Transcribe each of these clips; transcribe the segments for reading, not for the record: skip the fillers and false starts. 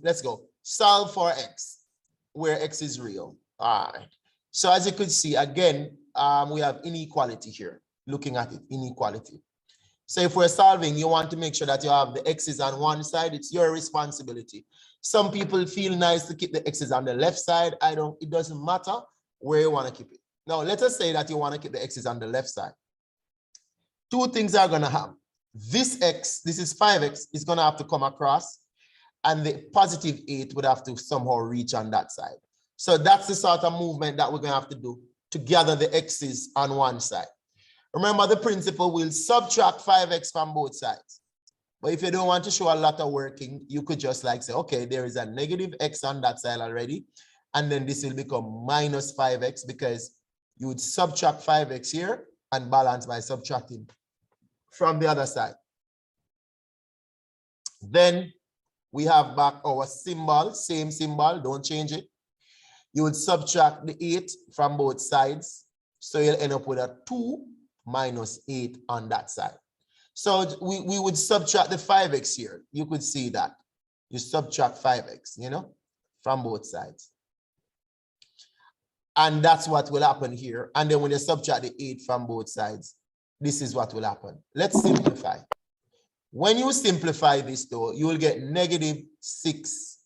let's go. Solve for x, where x is real. All right. So as you could see, again, we have inequality here. Looking at it, inequality. So if we're solving, you want to make sure that you have the x's on one side. It's your responsibility. Some people feel nice to keep the x's on the left side. It doesn't matter where you want to keep it. Now, let us say that you want to keep the x's on the left side. Two things are going to happen. This x, this is 5x, is going to have to come across, and the positive 8 would have to somehow reach on that side. So that's the sort of movement that we're going to have to do to gather the x's on one side. Remember the principle, we'll subtract 5x from both sides. But if you don't want to show a lot of working, you could just like say, okay, there is a negative x on that side already. And then this will become minus 5x because you would subtract 5x here and balance by subtracting from the other side. Then we have back our symbol, same symbol, don't change it. You would subtract the 8 from both sides. So you'll end up with a 2 minus 8 on that side. So we would subtract the 5x here. You could see that. You subtract 5x, you know, from both sides. And that's what will happen here. And then when you subtract the 8 from both sides, this is what will happen. Let's simplify. When you simplify this though, you will get negative 6x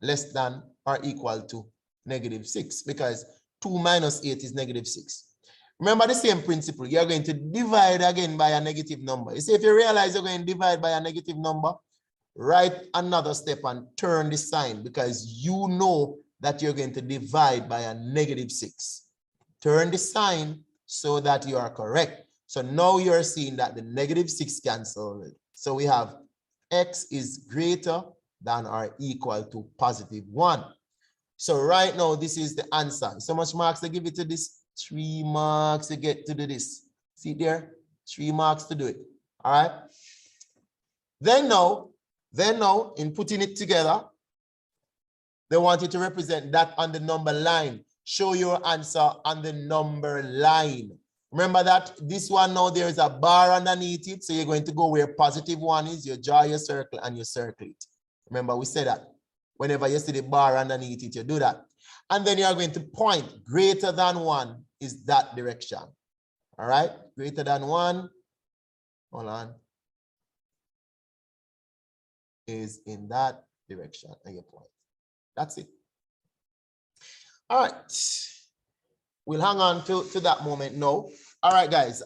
less than or equal to negative 6 because 2 minus 8 is negative 6. Remember the same principle. You're going to divide again by a negative number. You see, if you realize you're going to divide by a negative number, write another step and turn the sign because you know that you're going to divide by a negative 6. Turn the sign so that you are correct. So now you're seeing that the negative 6 cancel. So we have x is greater than or equal to positive 1. So right now, this is the answer. So much marks to give it to this. 3 marks to get to do this. See there? 3 marks to do it. All right. Then now, in putting it together, they want you to represent that on the number line. Show your answer on the number line. Remember that this one now there is a bar underneath it. So you're going to go where positive 1 is. You draw your circle and you circle it. Remember we said that. Whenever you see the bar underneath it, you do that. And then you are going to point greater than 1 is that direction. All right, greater than 1, hold on, is in that direction and you point. That's it. All right, we'll hang on to that moment now. All right, guys.